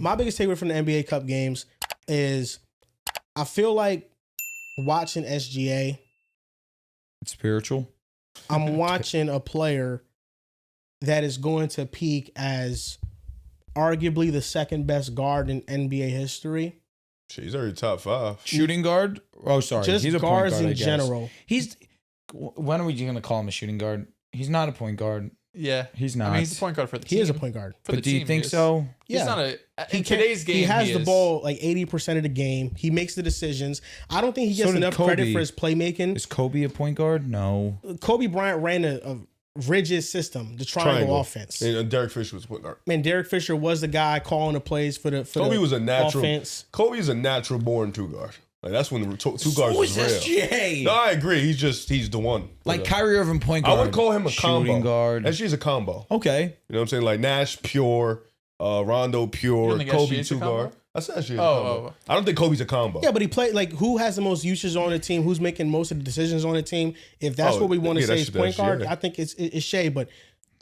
My biggest takeaway from the NBA Cup games is I feel like watching SGA. It's spiritual. I'm watching a player that is going to peak as arguably the second best guard in NBA history. Shit, he's already top 5. Shooting guard? Oh, sorry. Just he's a guards point guard, in general. When are we going to call him a shooting guard? He's not a point guard. Yeah. He's not. I mean, he's a point guard for the team. He is a point guard. But do you think so? He's not in today's game. He has the ball like 80% of the game. He makes the decisions. I don't think he gets enough credit for his playmaking. Is Kobe a point guard? No. Kobe Bryant ran a rigid system, the triangle offense. And Derek Fisher was point guard. Man, Derek Fisher was the guy calling the plays for the Kobe was a natural offense. Kobe is a natural born 2 guard. Like that's when the 2 guards was real. SGA. No, I agree. He's the one. Like Kyrie Irving point guard. I would call him a shooting combo. guard. SGA's a combo. Okay. You know what I'm saying? Like Nash pure, Rondo pure, Kobe SGA's 2 guard. I said SGA's a combo. Oh. I don't think Kobe's a combo. Yeah, but he played like who has the most usage on the team? Who's making most of the decisions on the team? If that's what we want to say is point guard, I think it's Shai. But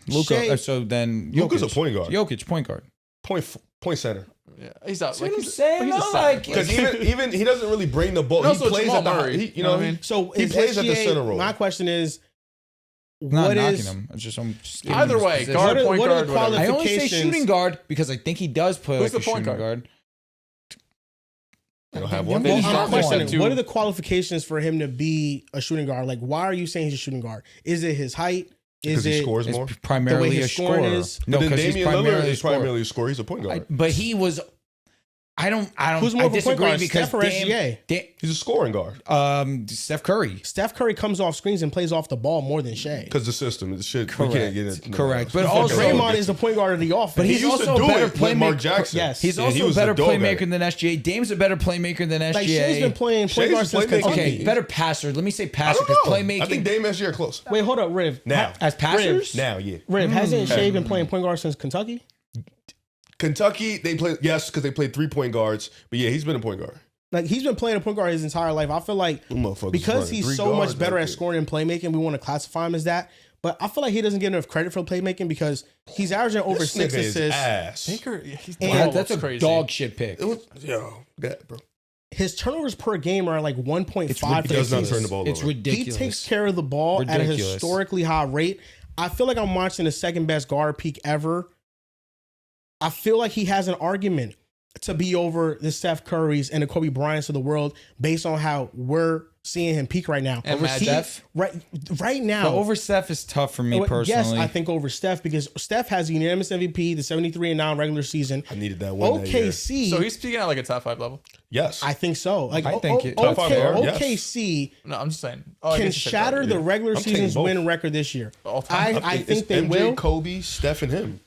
Luka. So then Luka's a point guard. Jokic point guard. Point center. Yeah, he's not. Like, he's Because even he doesn't really bring the ball. He plays at the you know what I mean. So he plays at the center role. My question is, I'm not knocking him. I'm just either way, guard, point guard, whatever. I only say shooting guard because I think he does play like a shooting guard. I don't have one. I'm questioning, what are the qualifications for him to be a shooting guard? Like, why are you saying he's a shooting guard? Is it his height? Because he scores more. Primarily a scorer. No, because Damian Lillard is primarily a scorer. He's a point guard. But he was. I don't. Who's more of a point guard, because Steph or SGA? He's a scoring guard. Steph Curry. Steph Curry comes off screens and plays off the ball more than Shai. Because the system, shit, we can't get it. Correct. But also, Draymond is the point guard of the offense. But he's also a better playmaker. Mark Jackson. Yes. He's also a better playmaker than SGA. Dame's a better playmaker than SGA. Like Shai's been playing point guard since Kentucky. Okay, better passer. Let me say passer I don't know. playmaking. I think Dame and SGA are close. Wait, hold up, Riv. Now. As passers? Now, yeah. Riv, hasn't Shai been playing point guard since Kentucky? Kentucky, they play, yes, because they played 3-point guards. But yeah, he's been a point guard. Like, he's been playing a point guard his entire life. I feel like because he's so much better at scoring and playmaking, we want to classify him as that. But I feel like he doesn't get enough credit for playmaking because he's averaging over 6 assists. Baker, he's that's a crazy. dog shit pick. Bro. His turnovers per game are like 1.5. He does not turn the ball over. It's ridiculous. He takes care of the ball at a historically high rate. I feel like I'm watching the second best guard peak ever. I feel like he has an argument to be over the Steph Currys and the Kobe Bryants of the world based on how we're seeing him peak right now. Over Steph? Right now. But over Steph is tough for me personally. Yes, I think over Steph because Steph has the unanimous MVP, the 73-9 regular season. I needed that one. OKC. So he's peaking at like a top 5 level? Yes. I think so. Like, I think OKC no, I'm just saying. Can shatter the regular season's win record this year. I think they will. Kobe, Steph, and him.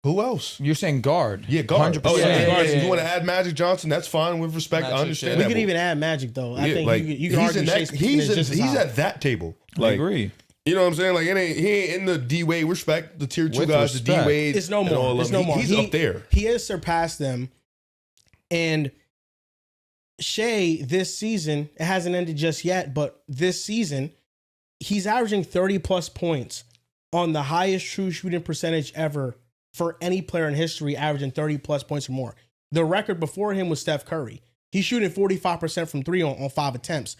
Who else? You're saying guard. Yeah, guard. 100%. Oh, yeah. You want to add Magic Johnson? That's fine with respect. I understand We that. could even add Magic, though. I think like, you can argue he's at that table. Like, I agree. You know what I'm saying? Like, he ain't in the D-Wade. Respect the tier 2 guys, the D-Wade. It's no more. It's no more. He's up there. He has surpassed them. And Shai, this season, it hasn't ended just yet, but this season, he's averaging 30-plus points on the highest true shooting percentage ever for any player in history, averaging 30-plus points or more. The record before him was Steph Curry. He's shooting 45% from 3 on 5 attempts.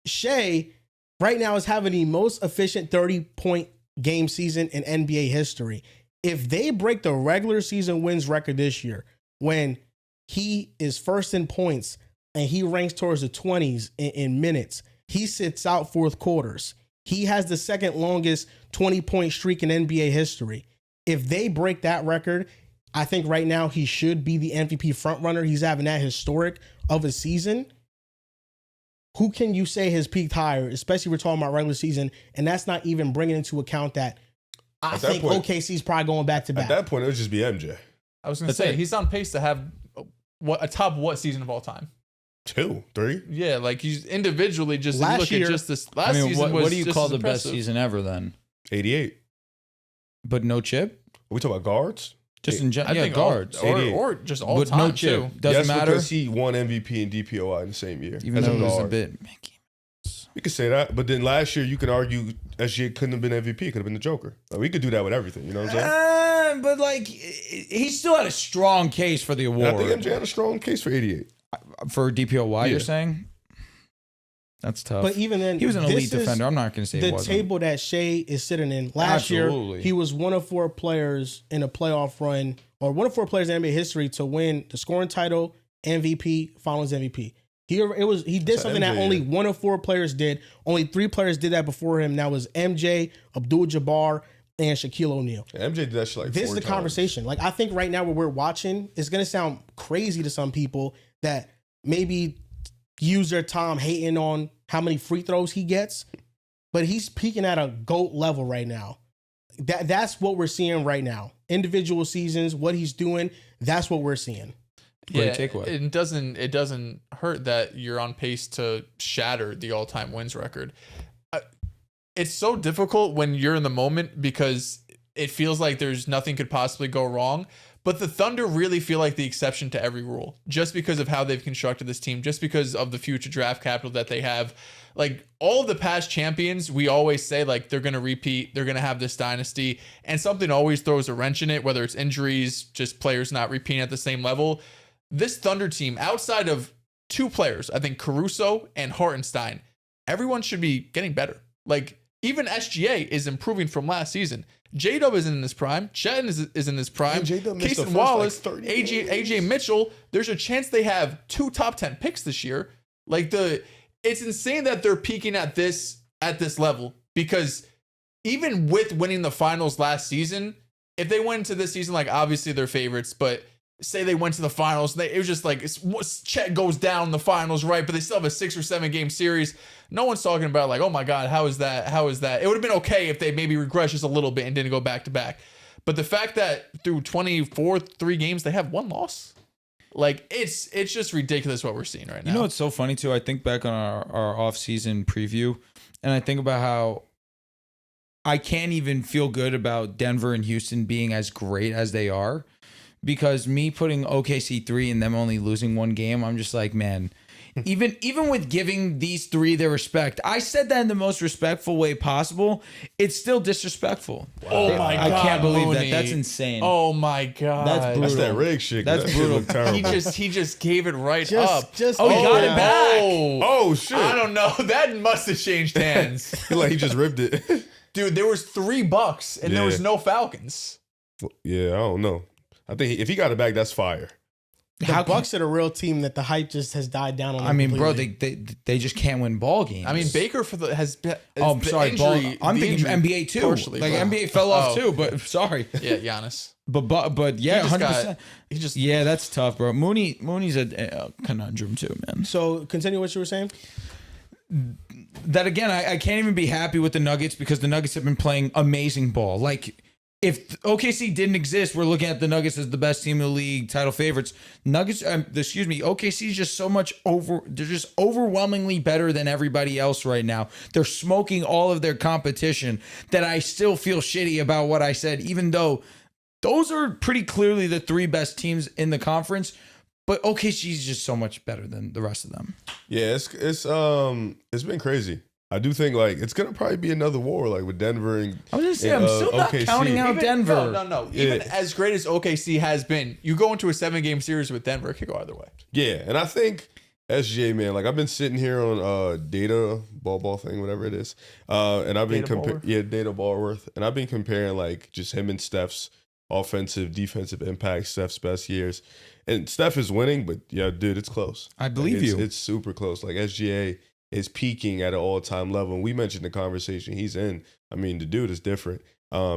Shai, right now, is having the most efficient 30-point game season in NBA history. If they break the regular season wins record this year, when he is first in points and he ranks towards the 20s in minutes, he sits out fourth quarters. He has the second longest 20-point streak in NBA history. If they break that record, I think right now he should be the MVP frontrunner. He's having that historic of a season. Who can you say has peaked higher, especially we're talking about regular season, and that's not even bringing into account that I think OKC's probably going back to back. At that point, it would just be MJ. I was going to say, he's on pace to have a top season of all time? 2, 3? Yeah, like he's individually just last year. At just this last season. What do you call the best season ever then? 88. But no chip? Are we talking about guards? Just in general, guards. Or just all time, no chip. too. Doesn't matter. Because he won MVP and DPOI in the same year. Even though it was a bit... We could say that, but then last year you can argue SGA couldn't have been MVP, could have been the Joker. Like, we could do that with everything, you know what I'm saying? but like he still had a strong case for the And award. I think MJ had a strong case for 88. For DPOY, Yeah. you're saying? That's tough. But even then, he was an this elite is defender. I'm not going to say the he wasn't. table that Shai is sitting in. Last Absolutely. year, he was one of 4 players in a playoff run, or one of 4 players in NBA history to win the scoring title, MVP, Finals MVP. He did That's something MJ, that only yeah. one of 4 players did. Only 3 players did that before him. That was MJ, Abdul-Jabbar, and Shaquille O'Neal. Yeah, MJ did that shit like This 4 is the times. conversation. Like, I think right now what we're watching is going to sound crazy to some people that maybe use their time hating on how many free throws he gets, but he's peaking at a GOAT level right now. That's what we're seeing right now. Individual seasons, what he's doing, that's what we're seeing. Great takeaway. It doesn't hurt that you're on pace to shatter the all-time wins record. It's so difficult when you're in the moment because it feels like there's nothing could possibly go wrong. But the Thunder really feel like the exception to every rule, just because of how they've constructed this team, just because of the future draft capital that they have. Like all of the past champions, we always say like they're going to repeat, they're going to have this dynasty, and something always throws a wrench in it, whether it's injuries, just players not repeating at the same level. This Thunder team, outside of 2 players, I think Caruso and Hartenstein, everyone should be getting better. Like even SGA is improving from last season. J-Dub isn't in his prime. Chetton is in his prime. And J-Dub missed the Casey first, Wallace, 30 AJ games. Mitchell. There's a chance they have 2 top 10 picks this year. Like it's insane that they're peaking at this level, because even with winning the finals last season, if they went into this season, like obviously they're favorites, but say they went to the finals, it was just like Chet goes down in the finals, right? But they still have a 6 or 7 game series. No one's talking about like, oh my God, how is that? How is that? It would have been okay if they maybe regressed just a little bit and didn't go back to back. But the fact that through 3 games, they have 1 loss, like it's just ridiculous what we're seeing right now. You know what's so funny too? I think back on our off-season preview, and I think about how I can't even feel good about Denver and Houston being as great as they are, because me putting OKC 3 and them only losing 1 game, I'm just like, man, even with giving these 3 their respect, I said that in the most respectful way possible. It's still disrespectful. Oh my God, I can't believe Mooney. that. That's insane. Oh my God. That's brutal. That's that rig shit. That's That shit brutal. look terrible. He just gave it right Just- up. just- Oh, he got it back. Oh shit! I don't know. That must have changed hands. Like he just ripped it. Dude, there was $3 and there Yeah. was no Falcons. Yeah, I don't know. I think if he got it back, that's fire. The Bucks are the real team that the hype just has died down on. I mean, bro, completely. they just can't win ball games. I mean, Baker has been. Oh, I'm sorry, injury, I'm the thinking injury NBA too. partially, Like bro. NBA fell off Oh. too, but sorry. Yeah, Giannis. But yeah, He just 100%. He just Yeah, that's tough, bro. Mooney's a conundrum too, man. So continue what you were saying. That again, I can't even be happy with the Nuggets because the Nuggets have been playing amazing ball. Like if OKC didn't exist, we're looking at the Nuggets as the best team in the league, title favorites. OKC is just so much they're just overwhelmingly better than everybody else right now. They're smoking all of their competition that I still feel shitty about what I said, even though those are pretty clearly the 3 best teams in the conference. But OKC is just so much better than the rest of them. Yeah, it's been crazy. I do think like it's gonna probably be another war like with Denver and I was gonna say, I'm still not OKC. counting out Denver. No. Yeah. Even as great as OKC has been, you go into a 7-game series with Denver, it could go either way. Yeah, and I think SGA, man, like I've been sitting here on data ball thing, whatever it is, and I've been data Ballworth, and I've been comparing like just him and Steph's offensive, defensive impact, Steph's best years, and Steph is winning, but yeah, dude, it's close. I believe you. It's super close. Like SGA is peaking at an all-time level, and we mentioned the conversation he's in. I mean, the dude is different.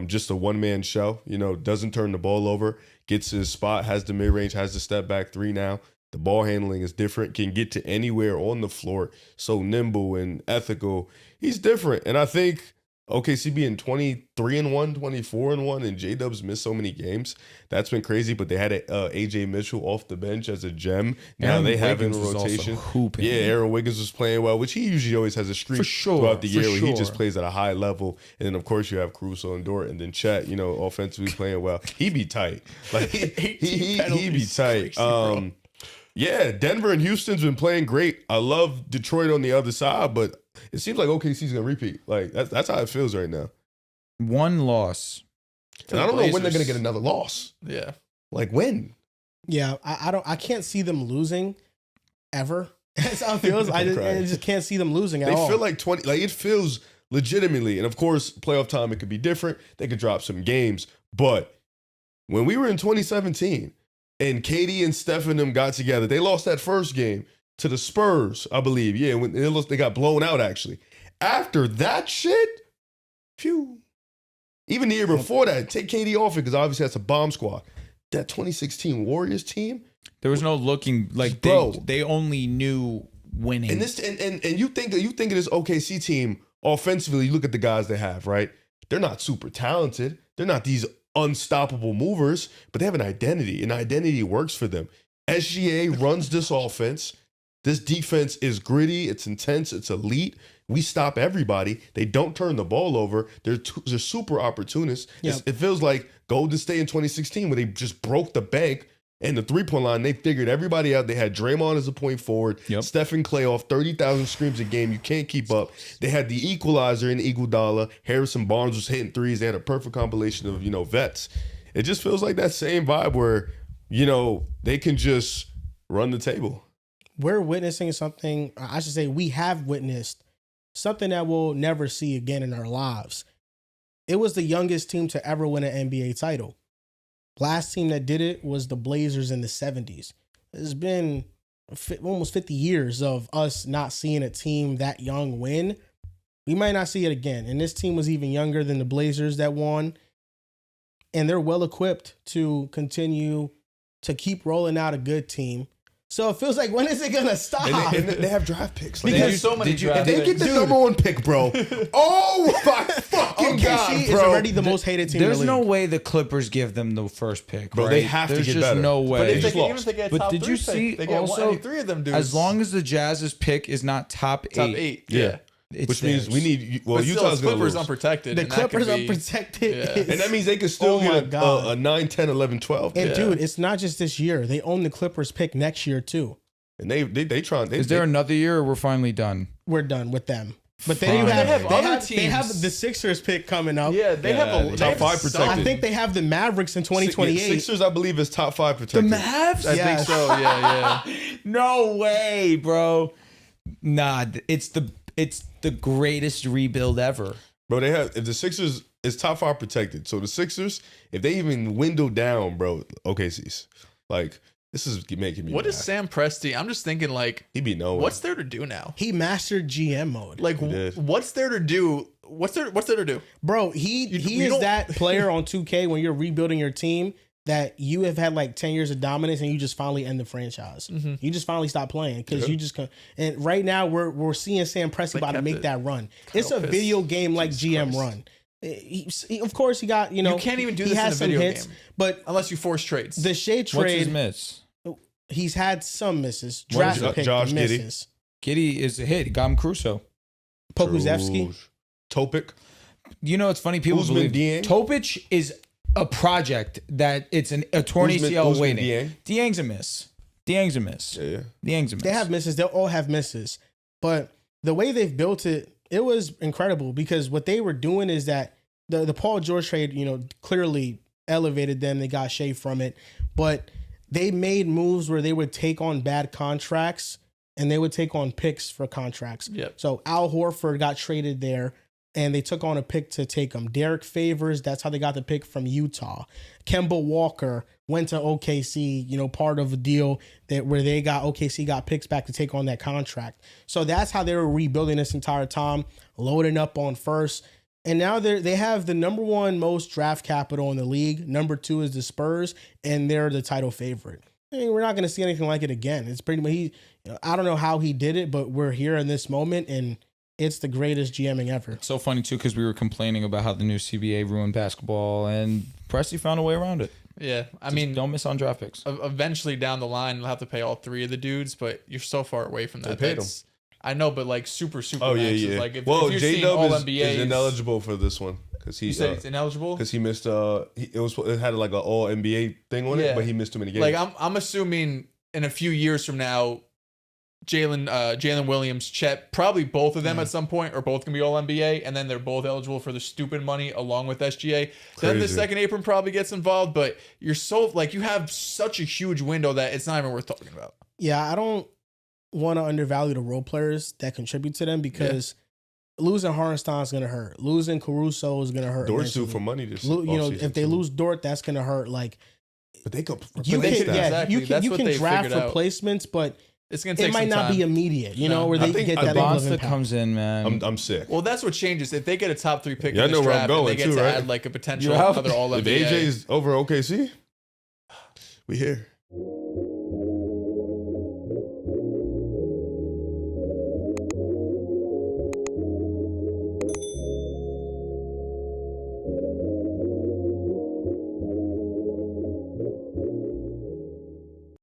Just a one-man show, doesn't turn the ball over, gets his spot, has the mid-range, has the step back 3 now. The ball handling is different, can get to anywhere on the floor, so nimble and ethical. He's different. And I think OKC being 23-1, 24-1, and J-Dubs missed so many games. That's been crazy, but they had AJ Mitchell off the bench as a gem. Now Aaron they have in Wiggins was also rotation. hooping. Yeah, Aaron Wiggins was playing well, which he usually always has a streak For sure, throughout the for year where he just sure. plays at a high level. And then, of course, you have Caruso and Dort, and then Chet, offensively playing well. He be tight. Like, he be tight. Yeah, Denver and Houston's been playing great. I love Detroit on the other side, but it seems like OKC's gonna repeat. Like that's how it feels right now. 1 loss And I don't know when they're going to get another loss. Yeah. Like when? Yeah, I can't see them losing ever. That's how it feels. I just can't see them losing at all. They feel like 20, like it feels legitimately. And of course, playoff time, it could be different. They could drop some games. But when we were in 2017 and Katie and Steph and them got together, they lost that first game to the Spurs, I believe. Yeah, when they got blown out, actually. After that shit, phew. Even the year before that, take KD off it because obviously that's a bomb squad. That 2016 Warriors team, there was no looking like they only knew winning. And this and you think of this OKC team offensively. You look at the guys they have, right? They're not super talented. They're not these unstoppable movers, but they have an identity, and identity works for them. SGA runs this offense. This defense is gritty. It's intense. It's elite. We stop everybody. They don't turn the ball over. They're super opportunists. Yep. It feels like Golden State in 2016 where they just broke the bank and the three-point line. They figured everybody out. They had Draymond as a point forward. Yep. Steph and Clay off 30,000 screams a game. You can't keep up. They had the equalizer in Iguodala. Harrison Barnes was hitting threes. They had a perfect compilation of, vets. It just feels like that same vibe where, they can just run the table. We're witnessing something, I should say we have witnessed something that we'll never see again in our lives. It was the youngest team to ever win an NBA title. Last team that did it was the Blazers in the 70s. It's been almost 50 years of us not seeing a team that young win. We might not see it again. And this team was even younger than the Blazers that won. And they're well equipped to continue to keep rolling out a good team. So it feels like, when is it going to stop? And they have draft picks. Because there's so many draft They get the number one pick, bro. Oh, my fucking God, OKC is bro. already the most hated team in There's the no league. way the Clippers give them the first pick, Bro, right? they have to There's get just better. no But way. they Even just if they get But top did you 3 pick, see they get also, any 3 of them dudes. as long as the Jazz's pick is not top eight, Yeah. it's Which means theirs. we need, well, But still, Utah's going to Clippers lose. unprotected. The and that could Clippers be- unprotected. Yeah. And that means they could still Oh my get God. a 9, 10, 11, 12. And pick. dude, it's not just this year. They own the Clippers pick next year too. And they trying. Is there another year or we're finally done? We're done with them. But Fine. they They have, have other they have teams. the Sixers pick coming up. Yeah, they have a top they have 5 some- protected. I think they have the Mavericks in 2028. Sixers, I believe, is top 5 The protected. Mavs? I Yes. think so. Yeah. No way, bro. Nah, it's the greatest rebuild ever. Bro, they have, if the Sixers is top 5 protected. So the Sixers, if they even window down, bro, OKC's. Like, this is making me What mad. is Sam Presti? I'm just thinking, like, He be nowhere. what's there to do now? He mastered GM mode. Like, He did. what's there to do? What's there to do? Bro, he you is don't- that player on 2K when you're rebuilding your team that you have had like 10 years of dominance and you just finally end the franchise. Mm-hmm. You just finally stop playing because you just and right now we're seeing Sam Presti They about to kept make it. that run. It's a Piss. video game like Jesus GM Christ. run. Of course, he got You can't even do he this in has a some video hits, game. but Unless you force trades. the Shea What's his trade miss? he's had some misses. What Draft is pick Josh Giddey? misses. Giddy is a hit. Got him Crusoe. Pokusevsky. Topic. You know, it's funny. People Usman believe Dieng? Topic is a project that it's a torn ACL Usman waiting. Dieng? Dieng's a miss. Dieng's a miss. Yeah. Dieng's a miss. They have misses. They'll all have misses. But the way they've built it, it was incredible because what they were doing is that the Paul George trade, clearly elevated them. They got Shea from it. But they made moves where they would take on bad contracts and they would take on picks for contracts. Yep. So Al Horford got traded there and they took on a pick to take him. Derek Favors, that's how they got the pick from Utah. Kemba Walker went to OKC, part of a deal where OKC got picks back to take on that contract. So that's how they were rebuilding this entire time, loading up on first. And now they have the number one most draft capital in the league. Number 2 is the Spurs, and they're the title favorite. I mean, we're not going to see anything like it again. It's pretty much I don't know how he did it, but we're here in this moment, and it's the greatest GMing ever. It's so funny too because we were complaining about how the new CBA ruined basketball, and Presti found a way around it. yeah. I Just mean, don't miss on draft picks. eventually down the line, you'll have to pay all 3 of the dudes, but you're so far away from that. They paid That's- I know, but like super Oh, maxes. yeah. Like if Well, you're seeing J-Dub all is NBAs, ineligible for this one because you said it's ineligible. he missed it had like an all NBA thing on Yeah. it, but he missed too many games. Like I'm assuming in a few years from now, Jalen Williams, Chet, probably both of them at some point, or both can be all NBA, and then they're both eligible for the stupid money along with SGA. Then the second apron probably gets involved, but you have such a huge window that it's not even worth talking about. Yeah, I don't want to undervalue the role players that contribute to them because losing Hartenstein is going to hurt. Losing Caruso is going to hurt. Dort's due for money this if they lose Dort, that's going to hurt. Like, but they could. You can draft replacements, but it's gonna take it might not time. be immediate, where they get that level of impact. comes in, man. I'm sick. Well, that's what changes. If they get a top 3 pick Yeah, in this draft, and they get to right? add like a potential other all If NBA. AJ's over OKC, we here.